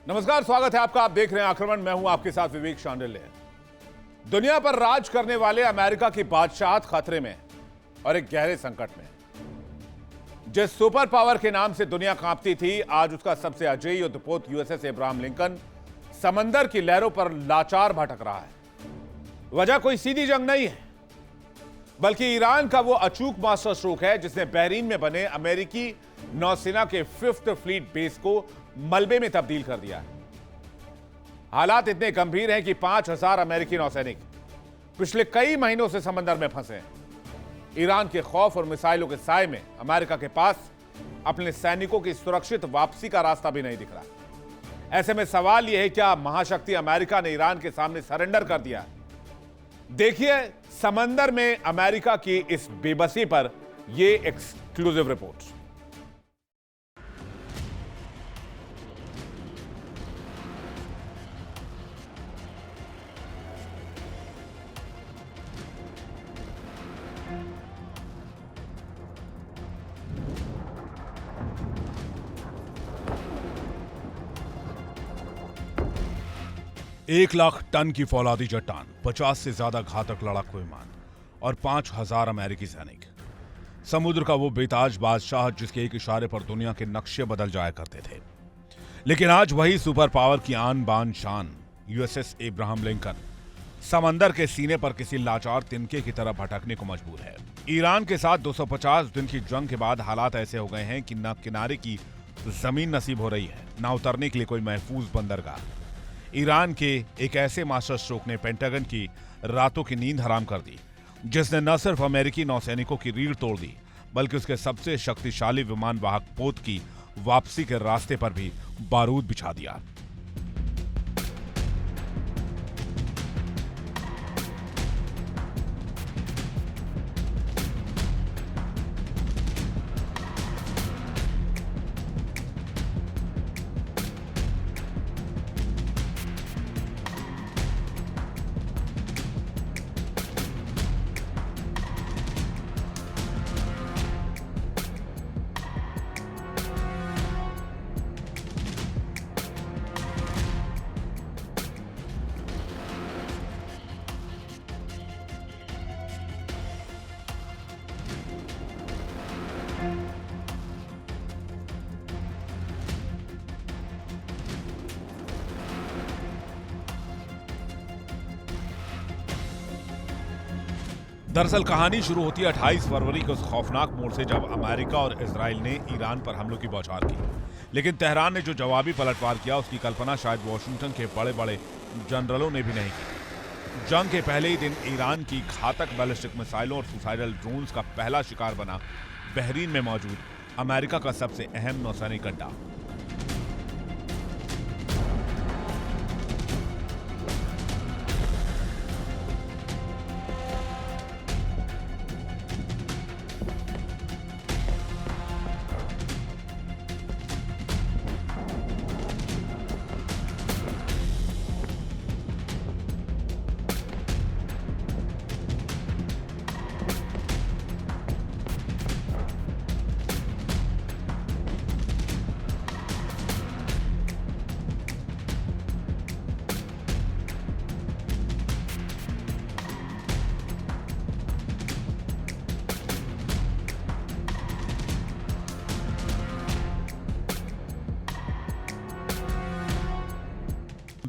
नमस्कार, स्वागत है आपका। आप देख रहे हैं आक्रमण। मैं हूं आपके साथ विवेक शांडिल्य। दुनिया पर राज करने वाले अमेरिका की बादशाहत खतरे में और एक गहरे संकट में। जिस सुपर पावर के नाम से दुनिया कांपती थी, आज उसका सबसे अजेय युद्धपोत यूएसएस एब्राहम लिंकन समंदर की लहरों पर लाचार भटक रहा है। वजह कोई सीधी जंग नहीं है, बल्कि ईरान का वो अचूक मास्टर स्ट्रोक है जिसने बहरीन में बने अमेरिकी नौसेना के 5th फ्लीट बेस को मलबे में तब्दील कर दिया है। हालात इतने गंभीर हैं कि 5000 अमेरिकी नौसैनिक पिछले कई महीनों से समंदर में फंसे हैं। ईरान के खौफ और मिसाइलों के साए में अमेरिका के पास अपने सैनिकों की सुरक्षित वापसी का रास्ता भी नहीं दिख रहा। ऐसे में सवाल यह है, क्या महाशक्ति अमेरिका ने ईरान के सामने सरेंडर कर दिया? देखिए समंदर में अमेरिका की इस बेबसी पर यह एक्सक्लूसिव रिपोर्ट। एक लाख टन की फौलादी चट्टान, 50 से ज्यादा घातक लड़ाकू विमान और 5000 अमेरिकी सैनिक। समुद्र का वो बेताज बादशाह जिसके एक इशारे पर दुनिया के नक्शे बदल जाया करते थे। लेकिन आज वही सुपर पावर की आन बान शान यूएसएस एब्राहम लिंकन समंदर के सीने पर किसी लाचार तिनके की तरह भटकने को मजबूर है। ईरान के साथ 250 दिन की जंग के बाद हालात ऐसे हो गए हैं कि न किनारे की जमीन नसीब हो रही है, न उतरने के लिए कोई महफूज बंदरगाह। ईरान के एक ऐसे मास्टर स्ट्रोक ने पेंटागन की रातों की नींद हराम कर दी, जिसने न सिर्फ अमेरिकी नौसैनिकों की रीढ़ तोड़ दी, बल्कि उसके सबसे शक्तिशाली विमान वाहक पोत की वापसी के रास्ते पर भी बारूद बिछा दिया। दरअसल कहानी शुरू होती है 28 फरवरी के उस खौफनाक मोड़ से, जब अमेरिका और इजराइल ने ईरान पर हमलों की बौछार की। लेकिन तेहरान ने जो जवाबी पलटवार किया, उसकी कल्पना शायद वॉशिंगटन के बड़े बड़े जनरलों ने भी नहीं की। जंग के पहले ही दिन ईरान की घातक बैलिस्टिक मिसाइलों और सुसाइडल ड्रोन्स का पहला शिकार बना बहरीन में मौजूद अमेरिका का सबसे अहम नौसैनिक अड्डा।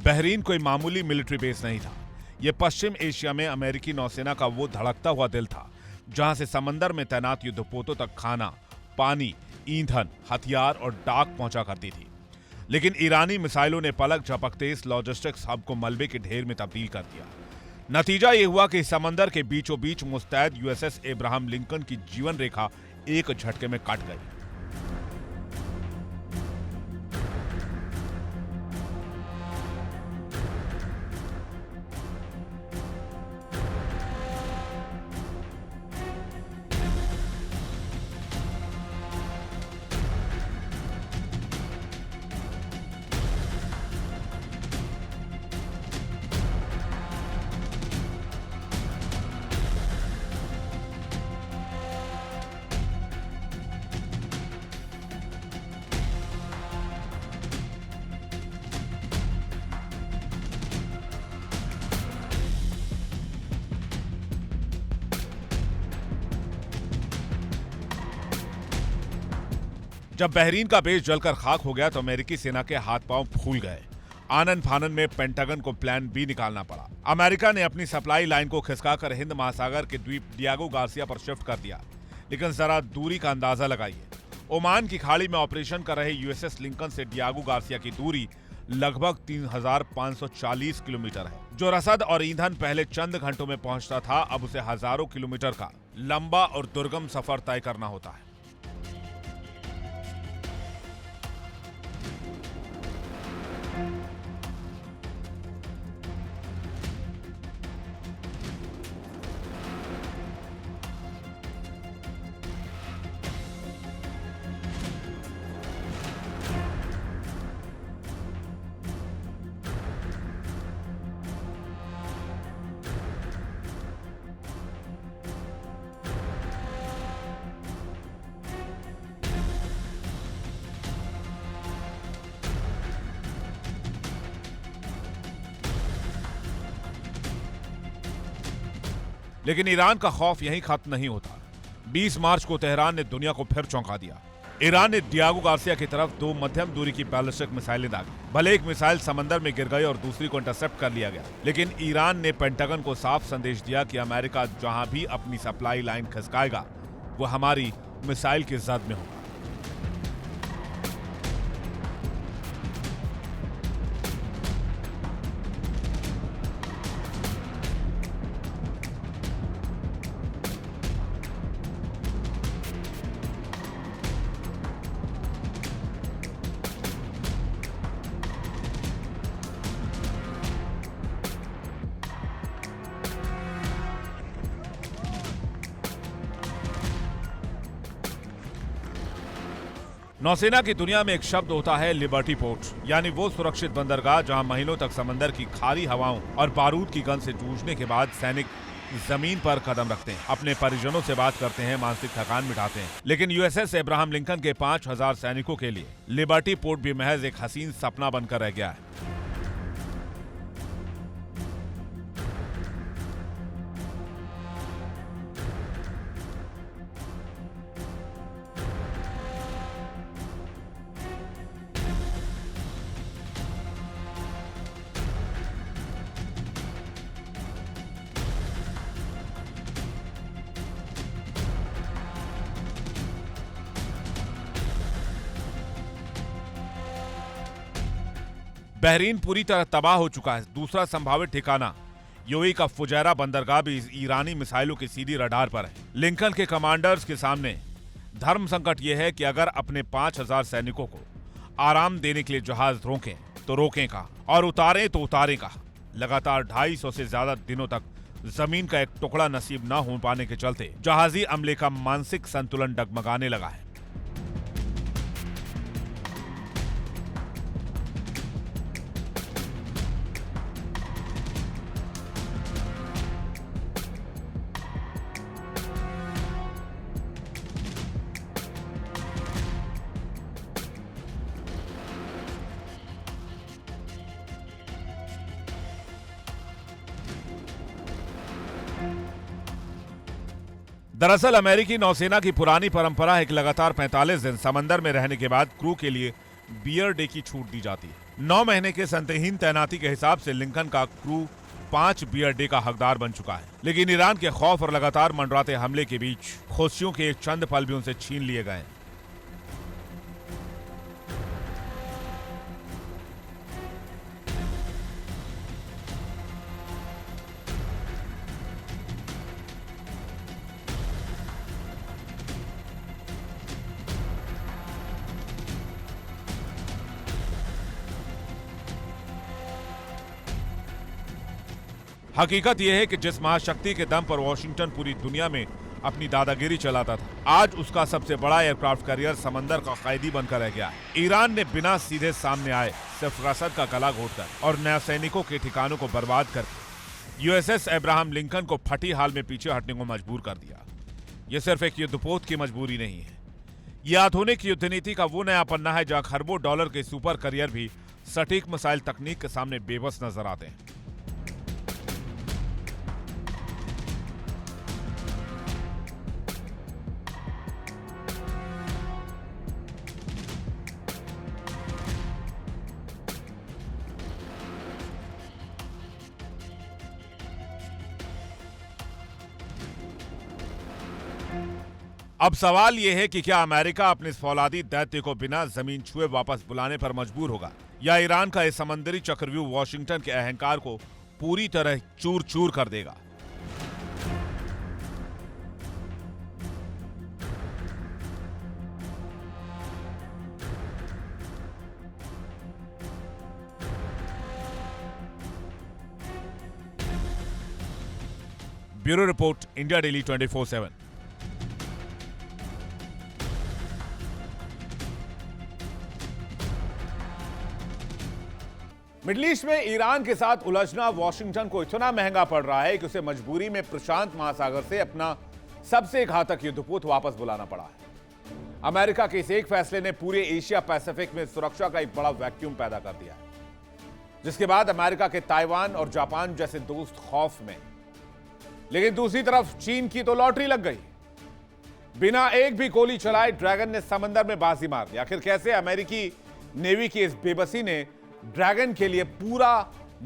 बहरीन कोई मामूली मिलिट्री बेस नहीं था। यह पश्चिम एशिया में अमेरिकी नौसेना का वो धड़कता हुआ दिल था, जहां से समंदर में तैनात युद्धपोतों तक खाना, पानी, ईंधन, हथियार और डाक पहुंचा करती थी। लेकिन ईरानी मिसाइलों ने पलक झपकते इस लॉजिस्टिक्स हब को मलबे के ढेर में तब्दील कर दिया। नतीजा यह हुआ कि समंदर के बीचों बीच मुस्तैद यूएसएस एब्राहम लिंकन की जीवन रेखा एक झटके में कट गई। जब बहरीन का बेस जलकर खाक हो गया तो अमेरिकी सेना के हाथ पांव फूल गए। आनन फानन में पेंटागन को प्लान बी निकालना पड़ा। अमेरिका ने अपनी सप्लाई लाइन को खिसकाकर हिंद महासागर के द्वीप डियागो गार्सिया पर शिफ्ट कर दिया। लेकिन जरा दूरी का अंदाजा लगाइए। ओमान की खाड़ी में ऑपरेशन कर रहे यूएसएस लिंकन से डियागो गार्सिया की दूरी लगभग 3,540 किलोमीटर है। जो रसद और ईंधन पहले चंद घंटों में पहुंचता था, अब उसे हजारों किलोमीटर का लंबा और दुर्गम सफर तय करना होता है। लेकिन ईरान का खौफ यहीं खत्म नहीं होता। 20 मार्च को तेहरान ने दुनिया को फिर चौंका दिया। ईरान ने डियागो गार्सिया की तरफ 2 मध्यम दूरी की बैलिस्टिक मिसाइलें दागी। भले एक मिसाइल समंदर में गिर गई और दूसरी को इंटरसेप्ट कर लिया गया, लेकिन ईरान ने पेंटागन को साफ संदेश दिया कि अमेरिका जहां भी अपनी सप्लाई लाइन खिसकाएगा, वो हमारी मिसाइल की जद में होगा। नौसेना की दुनिया में एक शब्द होता है लिबर्टी पोर्ट, यानी वो सुरक्षित बंदरगाह जहां महीनों तक समंदर की खारी हवाओं और बारूद की गंध से जूझने के बाद सैनिक जमीन पर कदम रखते हैं, अपने परिजनों से बात करते हैं, मानसिक थकान मिटाते हैं। लेकिन यूएसएस अब्राहम लिंकन के 5,000 सैनिकों के लिए लिबर्टी पोर्ट भी महज एक हसीन सपना बनकर रह गया है। बहरीन पूरी तरह तबाह हो चुका है। दूसरा संभावित ठिकाना यूएई का फुजैरा बंदरगाह भी ईरानी मिसाइलों की सीधी रडार पर है। लिंकन के कमांडर्स के सामने धर्म संकट यह है कि अगर अपने 5,000 सैनिकों को आराम देने के लिए जहाज रोकें तो रोकें का, और उतारें तो उतारें का। लगातार 250 से ज्यादा दिनों तक जमीन का एक टुकड़ा नसीब न हो पाने के चलते जहाजी अमले का मानसिक संतुलन डगमगाने लगा है। दरअसल अमेरिकी नौसेना की पुरानी परंपरा है कि लगातार 45 दिन समंदर में रहने के बाद क्रू के लिए बियर डे की छूट दी जाती है। 9 महीने के संतहीन तैनाती के हिसाब से लिंकन का क्रू 5 बियर डे का हकदार बन चुका है। लेकिन ईरान के खौफ और लगातार मंडराते हमले के बीच खुशियों के एक चंद पल भी उनसे छीन लिए गए। हकीकत यह है कि जिस महाशक्ति के दम पर वॉशिंगटन पूरी दुनिया में अपनी दादागिरी चलाता था, आज उसका सबसे बड़ा एयरक्राफ्ट कैरियर समंदर का कैदी बनकर रह गया है। ईरान ने बिना सीधे सामने आए सिर्फ रसद का गला घोटकर और नौसैनिकों के ठिकानों को बर्बाद करके यूएसएस अब्राहम लिंकन को फटी हाल में पीछे हटने को मजबूर कर दिया। यह सिर्फ एक युद्धपोत की मजबूरी नहीं है, यह आधुनिक युद्ध नीति का वो नया पन्ना है जहां खरबों डॉलर के सुपर करियर भी सटीक मिसाइल तकनीक के सामने बेबस नजर आते हैं। अब सवाल यह है कि क्या अमेरिका अपने इस फौलादी दैत्य को बिना जमीन छुए वापस बुलाने पर मजबूर होगा, या ईरान का यह समंदरी चक्रव्यूह वॉशिंगटन के अहंकार को पूरी तरह चूर चूर कर देगा। Bureau report, India daily 24/7। Middle east में ईरान के साथ उलझना वॉशिंगटन को इतना महंगा पड़ रहा है कि उसे मजबूरी में प्रशांत महासागर से अपना सबसे घातक युद्धपोत वापस बुलाना पड़ा है। अमेरिका के इस एक फैसले ने पूरे एशिया पैसिफिक में सुरक्षा का एक बड़ा वैक्यूम पैदा कर दिया है, जिसके बाद अमेरिका के ताइवान और जापान जैसे दोस्त खौफ में। लेकिन दूसरी तरफ चीन की तो लॉटरी लग गई। बिना एक भी गोली चलाए ड्रैगन ने समंदर में बाजी मार दी। आखिर कैसे अमेरिकी नेवी की इस बेबसी ने ड्रैगन के लिए पूरा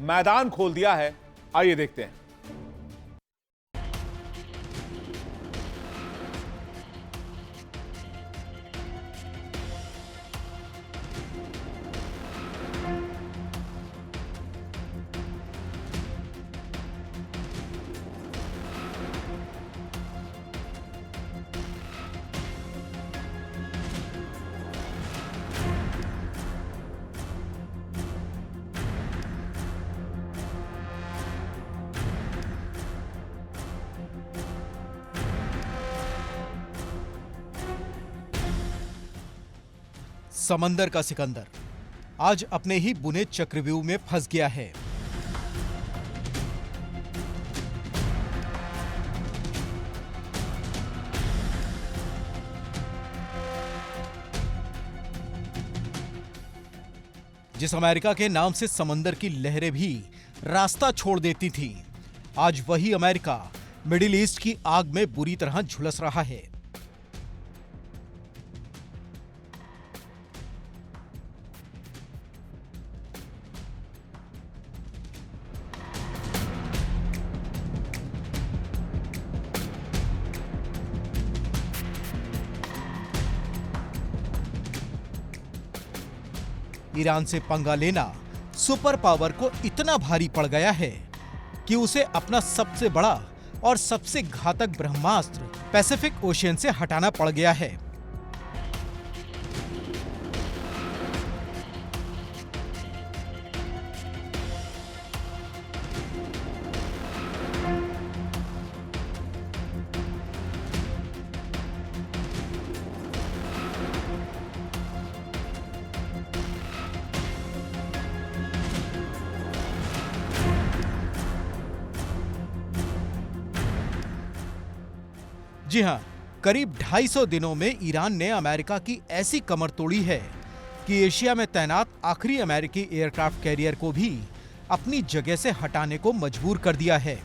मैदान खोल दिया है, आइए देखते हैं। समंदर का सिकंदर आज अपने ही बुने चक्रव्यूह में फंस गया है। जिस अमेरिका के नाम से समंदर की लहरें भी रास्ता छोड़ देती थीं, आज वही अमेरिका मिडिल ईस्ट की आग में बुरी तरह झुलस रहा है। ईरान से पंगा लेना सुपर पावर को इतना भारी पड़ गया है कि उसे अपना सबसे बड़ा और सबसे घातक ब्रह्मास्त्र पैसिफिक ओशियन से हटाना पड़ गया है। जी हां, करीब 250 दिनों में ईरान ने अमेरिका की ऐसी कमर तोड़ी है कि एशिया में तैनात आखिरी अमेरिकी एयरक्राफ्ट कैरियर को भी अपनी जगह से हटाने को मजबूर कर दिया है।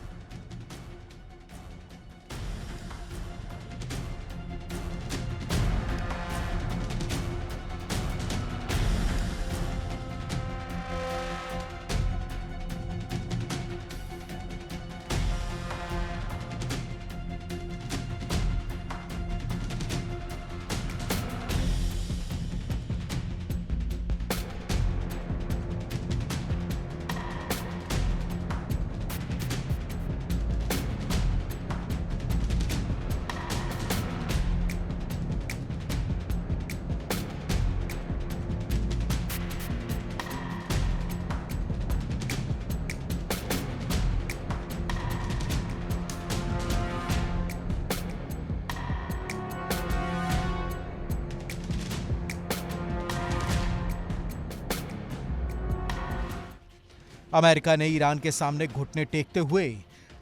अमेरिका ने ईरान के सामने घुटने टेकते हुए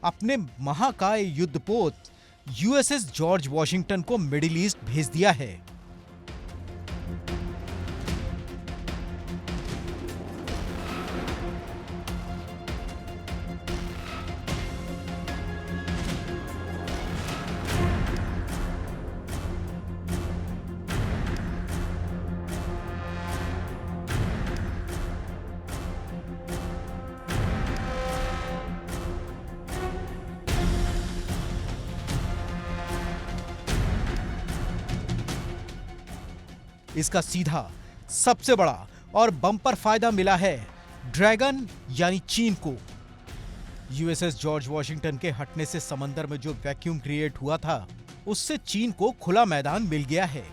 अपने महाकाय युद्धपोत यूएसएस जॉर्ज वॉशिंगटन को मिडिल ईस्ट भेज दिया है। इसका सीधा सबसे बड़ा और बम्पर फायदा मिला है ड्रैगन यानी चीन को। यूएसएस जॉर्ज वॉशिंगटन के हटने से समंदर में जो वैक्यूम क्रिएट हुआ था, उससे चीन को खुला मैदान मिल गया है।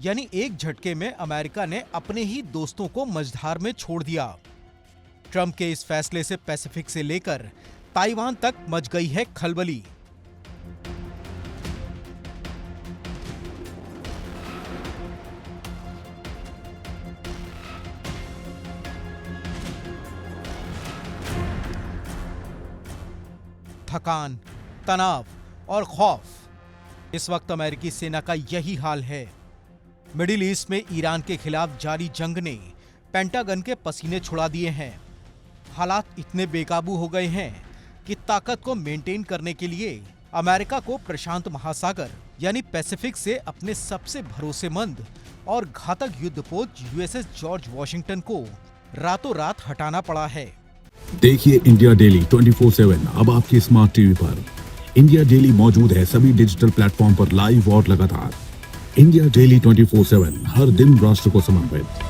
यानी एक झटके में अमेरिका ने अपने ही दोस्तों को मझधार में छोड़ दिया। ट्रंप के इस फैसले से पैसिफिक से लेकर ताइवान तक मच गई है खलबली। थकान, तनाव और खौफ, इस वक्त अमेरिकी सेना का यही हाल है। मिडिल ईस्ट में ईरान के खिलाफ जारी जंग ने पेंटागन के पसीने छुड़ा दिए हैं। हालात इतने बेकाबू हो गए हैं कि ताकत को मेंटेन करने के लिए अमेरिका को प्रशांत महासागर यानी पैसिफिक से अपने सबसे भरोसेमंद और घातक युद्धपोत यूएसएस जॉर्ज वॉशिंगटन को रातों रात हटाना पड़ा है। देखिए इंडिया डेली 24/7 अब आपके स्मार्ट टीवी पर। इंडिया डेली मौजूद है सभी डिजिटल प्लेटफॉर्म पर लाइव और लगातार। इंडिया डेली 24/7 हर दिन राष्ट्र को समर्पित।